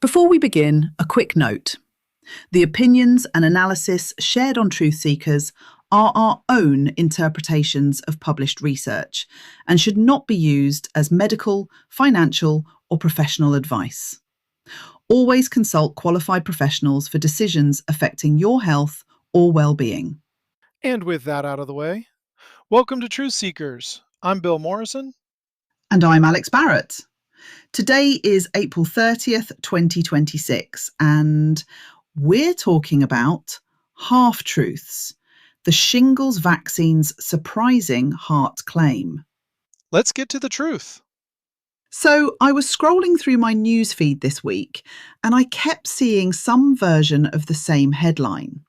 Before we begin, a quick note. The opinions and analysis shared on Truth Seekers are our own interpretations of published research and should not be used as medical, financial, or professional advice. Always consult qualified professionals for decisions affecting your health or well-being. And with that out of the way, welcome to Truth Seekers. I'm Bill Morrison. And I'm Alex Barrett. Today is April 30th, 2026, and we're talking about half-truths, the shingles vaccine's surprising heart claim. Let's get to the truth. So I was scrolling through my news feed this week, and I kept seeing some version of the same headline.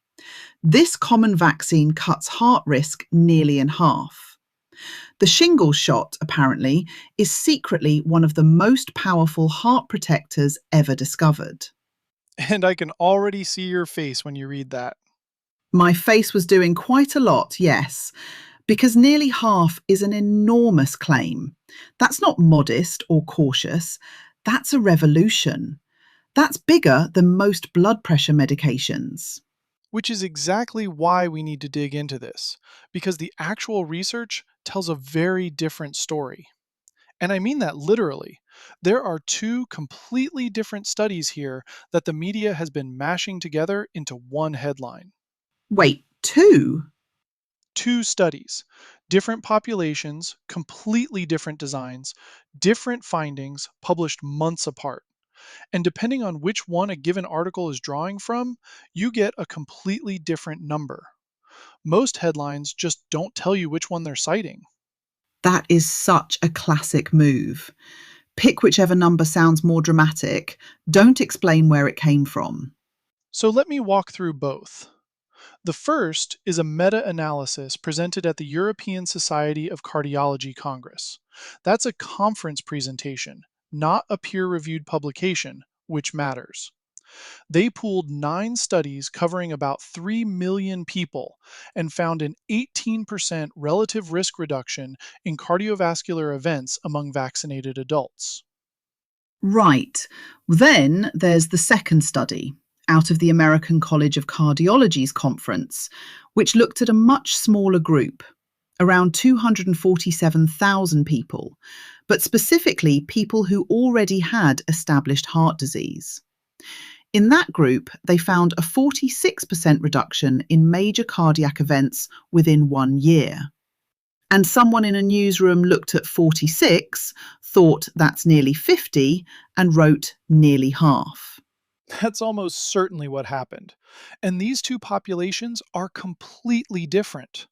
This common vaccine cuts heart risk nearly in half. The shingles shot, apparently, is secretly one of the most powerful heart protectors ever discovered. And I can already see your face when you read that. My face was doing quite a lot, yes, because nearly half is an enormous claim. That's not modest or cautious, that's a revolution. That's bigger than most blood pressure medications. Which is exactly why we need to dig into this, because the actual research tells a very different story. And I mean that literally. There are two completely different studies here that the media has been mashing together into one headline. Wait, two? Two studies, different populations, completely different designs, different findings, published months apart. And depending on which one a given article is drawing from, you get a completely different number. Most headlines just don't tell you which one they're citing. That is such a classic move. Pick whichever number sounds more dramatic. Don't explain where it came from. So let me walk through both. The first is a meta-analysis presented at the European Society of Cardiology Congress. That's a conference presentation, not a peer-reviewed publication, which matters. They pooled 9 studies covering about 3 million people and found an 18% relative risk reduction in cardiovascular events among vaccinated adults. Right. Then there's the second study out of the American College of Cardiology's conference, which looked at a much smaller group, around 247,000 people, but specifically people who already had established heart disease. In that group, they found a 46% reduction in major cardiac events within 1 year. And someone in a newsroom looked at 46, thought that's nearly 50, and wrote nearly half. That's almost certainly what happened. And these two populations are completely different.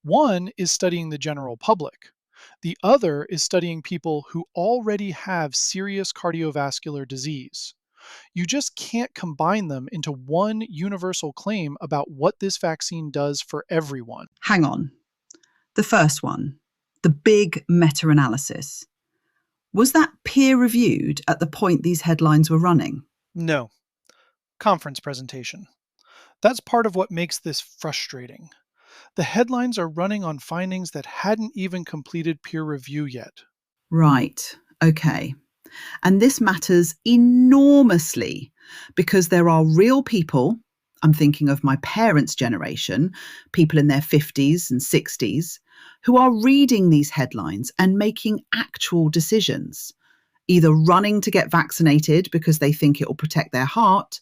One is studying the general public. The other is studying people who already have serious cardiovascular disease. You just can't combine them into one universal claim about what this vaccine does for everyone. Hang on. The first one, the big meta-analysis. Was that peer-reviewed at the point these headlines were running? No. Conference presentation. That's part of what makes this frustrating. The headlines are running on findings that hadn't even completed peer review yet. Right, okay. And this matters enormously because there are real people, I'm thinking of my parents' generation, people in their 50s and 60s, who are reading these headlines and making actual decisions, either running to get vaccinated because they think it will protect their heart,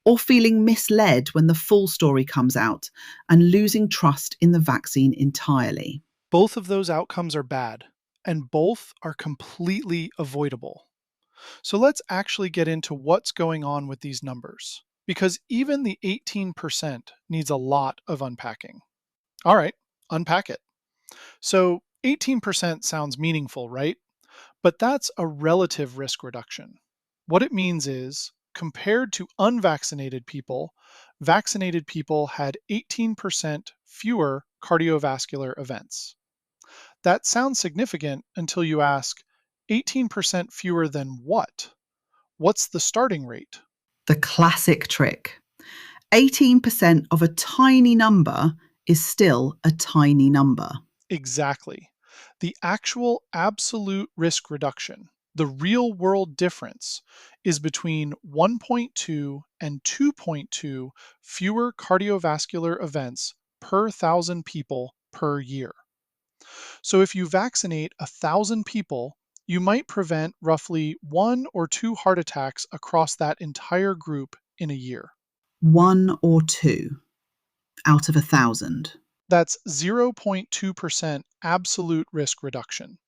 or feeling misled when the full story comes out and losing trust in the vaccine entirely. Both of those outcomes are bad, and both are completely avoidable. So let's actually get into what's going on with these numbers, because even the 18% needs a lot of unpacking. All right, unpack it. So 18% sounds meaningful, right? But that's a relative risk reduction. What it means is, compared to unvaccinated people, vaccinated people had 18% fewer cardiovascular events. That sounds significant until you ask, 18% fewer than what? What's the starting rate? The classic trick. 18% of a tiny number is still a tiny number. Exactly. The actual absolute risk reduction, The real world difference is between 1.2 and 2.2 fewer cardiovascular events per 1,000 people per year. So if you vaccinate 1,000 people, you might prevent roughly 1 or 2 heart attacks across that entire group in a year. 1 or 2 out of 1,000. That's 0.2% absolute risk reduction.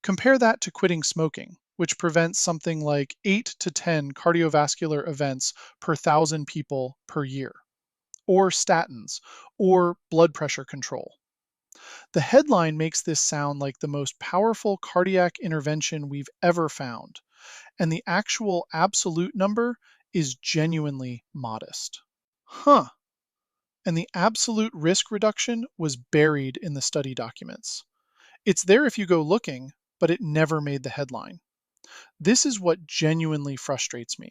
Compare that to quitting smoking, which prevents something like 8 to 10 cardiovascular events per 1,000 people per year, or statins, or blood pressure control. The headline makes this sound like the most powerful cardiac intervention we've ever found, and the actual absolute number is genuinely modest. Huh. And the absolute risk reduction was buried in the study documents. It's there if you go looking, but it never made the headline. This is what genuinely frustrates me.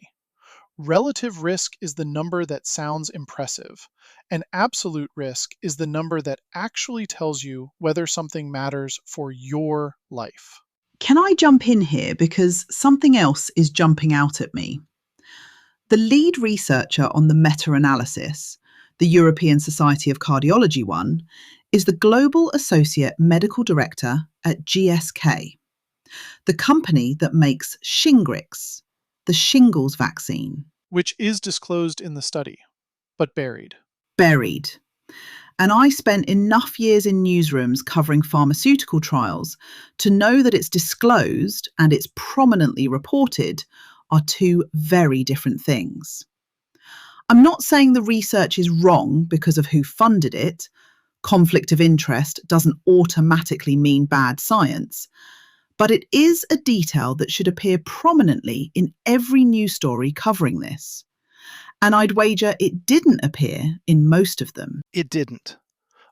Relative risk is the number that sounds impressive, and absolute risk is the number that actually tells you whether something matters for your life. Can I jump in here because something else is jumping out at me? The lead researcher on the meta analysis, the European Society of Cardiology one, is the Global Associate Medical Director at GSK, the company that makes Shingrix, the shingles vaccine. Which is disclosed in the study, but buried. Buried. And I spent enough years in newsrooms covering pharmaceutical trials to know that it's disclosed and it's prominently reported are two very different things. I'm not saying the research is wrong because of who funded it. Conflict of interest doesn't automatically mean bad science. But it is a detail that should appear prominently in every news story covering this. And I'd wager it didn't appear in most of them. It didn't.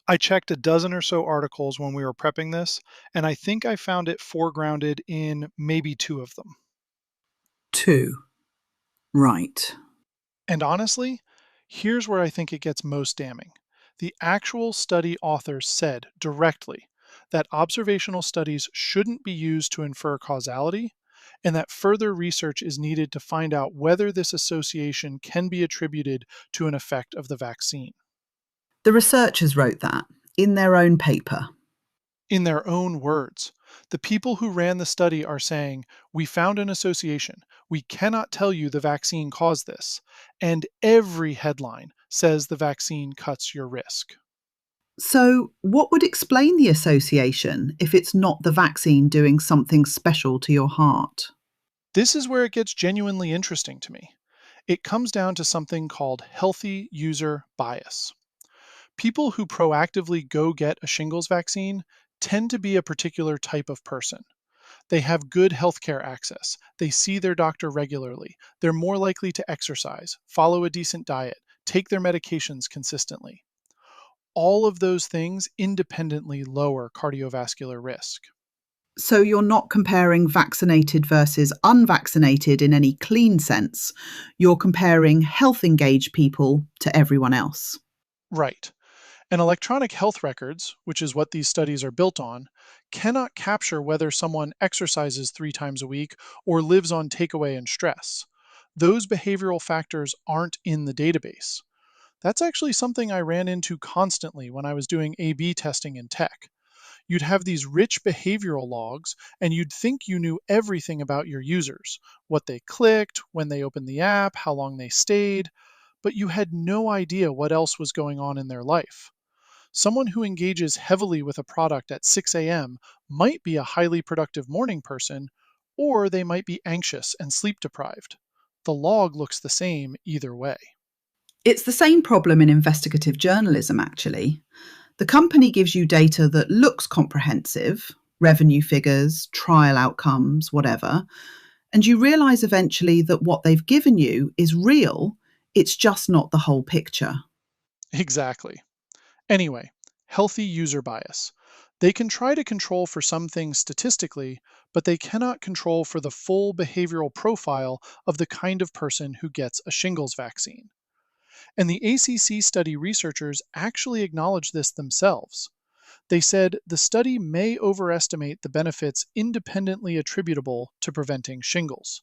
I checked a dozen or so articles when we were prepping this, and I think I found it foregrounded in maybe 2 of them. 2. Right. And honestly, here's where I think it gets most damning. The actual study authors said directly that observational studies shouldn't be used to infer causality, and that further research is needed to find out whether this association can be attributed to an effect of the vaccine. The researchers wrote that in their own paper. In their own words, the people who ran the study are saying, "We found an association. We cannot tell you the vaccine caused this." And every headline says the vaccine cuts your risk. So, what would explain the association if it's not the vaccine doing something special to your heart? This is where it gets genuinely interesting to me. It comes down to something called healthy user bias. People who proactively go get a shingles vaccine tend to be a particular type of person. They have good healthcare access. They see their doctor regularly. They're more likely to exercise, follow a decent diet, take their medications consistently. All of those things independently lower cardiovascular risk. So, you're not comparing vaccinated versus unvaccinated in any clean sense. You're comparing health engaged people to everyone else. Right. And electronic health records, which is what these studies are built on, cannot capture whether someone exercises 3 times a week or lives on takeaway and stress. Those behavioral factors aren't in the database. That's actually something I ran into constantly when I was doing A/B testing in tech. You'd have these rich behavioral logs, and you'd think you knew everything about your users, what they clicked, when they opened the app, how long they stayed, but you had no idea what else was going on in their life. Someone who engages heavily with a product at 6 a.m. might be a highly productive morning person, or they might be anxious and sleep deprived. The log looks the same either way. It's the same problem in investigative journalism, actually. The company gives you data that looks comprehensive, revenue figures, trial outcomes, whatever, and you realise eventually that what they've given you is real, it's just not the whole picture. Exactly. Anyway, healthy user bias. They can try to control for some things statistically, but they cannot control for the full behavioral profile of the kind of person who gets a shingles vaccine. And the ACC study researchers actually acknowledge this themselves. They said the study may overestimate the benefits independently attributable to preventing shingles.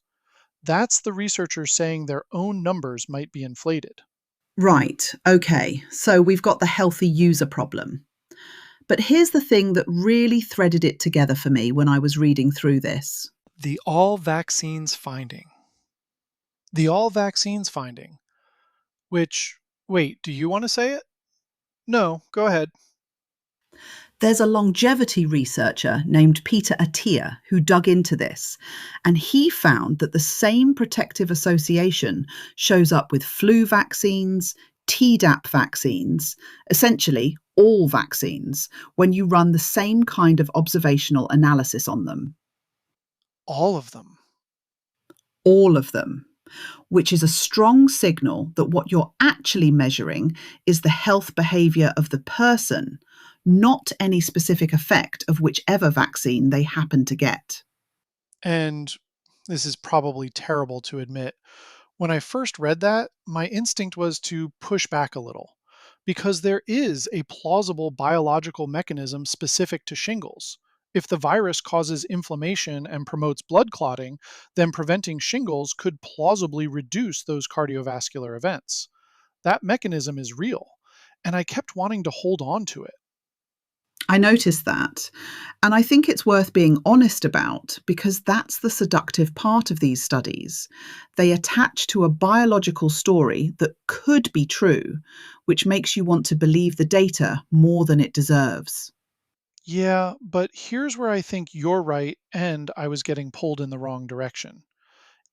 That's the researchers saying their own numbers might be inflated. Right, okay, so we've got the healthy user problem. But here's the thing that really threaded it together for me when I was reading through this. The all vaccines finding. The all vaccines finding, which, wait, do you want to say it? No, go ahead. There's a longevity researcher named Peter Attia who dug into this, and he found that the same protective association shows up with flu vaccines, Tdap vaccines, essentially all vaccines, when you run the same kind of observational analysis on them. All of them. All of them. Which is a strong signal that what you're actually measuring is the health behaviour of the person, not any specific effect of whichever vaccine they happen to get. And this is probably terrible to admit. When I first read that, my instinct was to push back a little, because there is a plausible biological mechanism specific to shingles. If the virus causes inflammation and promotes blood clotting, then preventing shingles could plausibly reduce those cardiovascular events. That mechanism is real, and I kept wanting to hold on to it. I noticed that, and I think it's worth being honest about because that's the seductive part of these studies. They attach to a biological story that could be true, which makes you want to believe the data more than it deserves. Yeah, but here's where I think you're right and I was getting pulled in the wrong direction.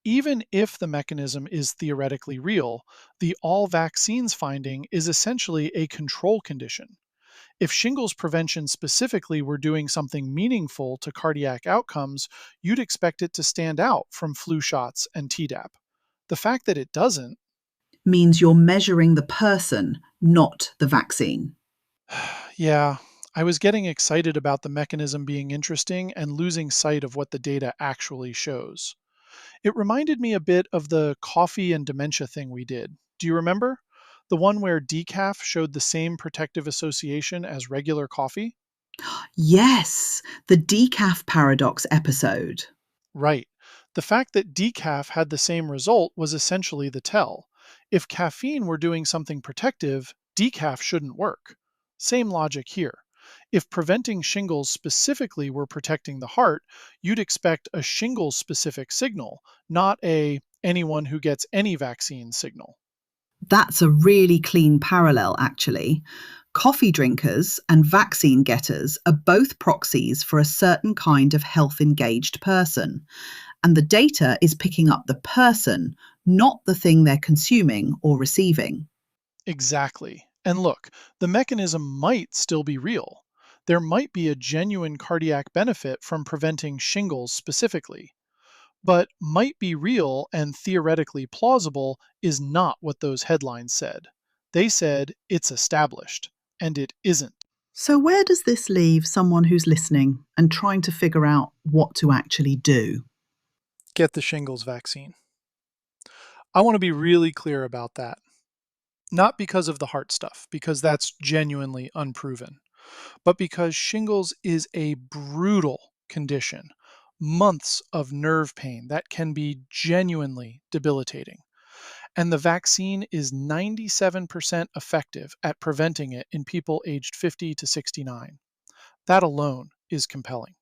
Even if the mechanism is theoretically real, the all vaccines finding is essentially a control condition. If shingles prevention specifically were doing something meaningful to cardiac outcomes, you'd expect it to stand out from flu shots and Tdap. The fact that it doesn't, Means you're measuring the person, not the vaccine. yeah, I was getting excited about the mechanism being interesting and losing sight of what the data actually shows. It reminded me a bit of the coffee and dementia thing we did. Do you remember? The one where decaf showed the same protective association as regular coffee? Yes, the decaf paradox episode. Right. The fact that decaf had the same result was essentially the tell. If caffeine were doing something protective, decaf shouldn't work. Same logic here. If preventing shingles specifically were protecting the heart, you'd expect a shingles specific signal, not a anyone who gets any vaccine signal. That's a really clean parallel, actually. Coffee drinkers and vaccine getters are both proxies for a certain kind of health engaged person, and the data is picking up the person, not the thing they're consuming or receiving. Exactly. And look, the mechanism might still be real. There might be a genuine cardiac benefit from preventing shingles specifically. But might be real and theoretically plausible is not what those headlines said. They said it's established, and it isn't. So, where does this leave someone who's listening and trying to figure out what to actually do? Get the shingles vaccine. I want to be really clear about that. Not because of the heart stuff, because that's genuinely unproven, but because shingles is a brutal condition. Months of nerve pain that can be genuinely debilitating. And the vaccine is 97% effective at preventing it in people aged 50 to 69. That alone is compelling.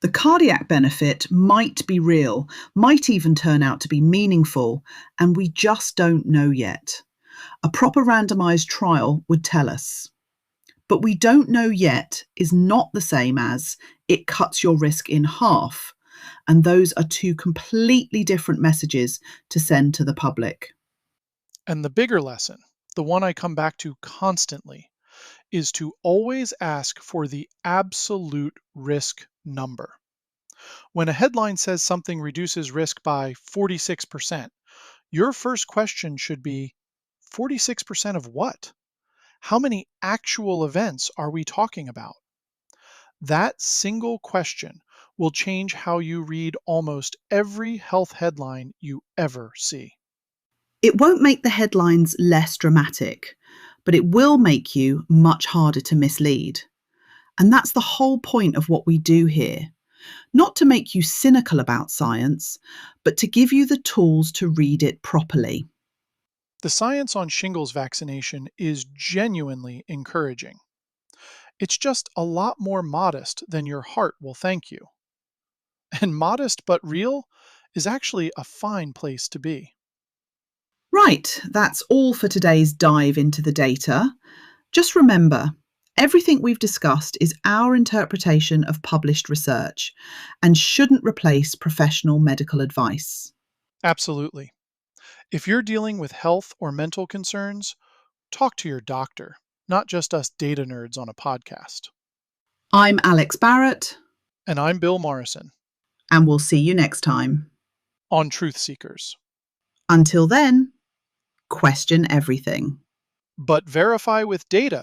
The cardiac benefit might be real, might even turn out to be meaningful, and we just don't know yet. A proper randomized trial would tell us. But we don't know yet is not the same as it cuts your risk in half. And those are two completely different messages to send to the public. And the bigger lesson, the one I come back to constantly, is to always ask for the absolute risk number. When a headline says something reduces risk by 46%, your first question should be 46% of what? How many actual events are we talking about? That single question will change how you read almost every health headline you ever see. It won't make the headlines less dramatic, but it will make you much harder to mislead. And that's the whole point of what we do here. Not to make you cynical about science, but to give you the tools to read it properly. The science on shingles vaccination is genuinely encouraging. It's just a lot more modest than your heart will thank you. And modest but real is actually a fine place to be. Right, that's all for today's dive into the data. Just remember, everything we've discussed is our interpretation of published research and shouldn't replace professional medical advice. Absolutely. If you're dealing with health or mental concerns, talk to your doctor, not just us data nerds on a podcast. I'm Alex Barrett, And I'm Bill Morrison and we'll see you next time. on Truth Seekers. Until then, question everything. But verify with data.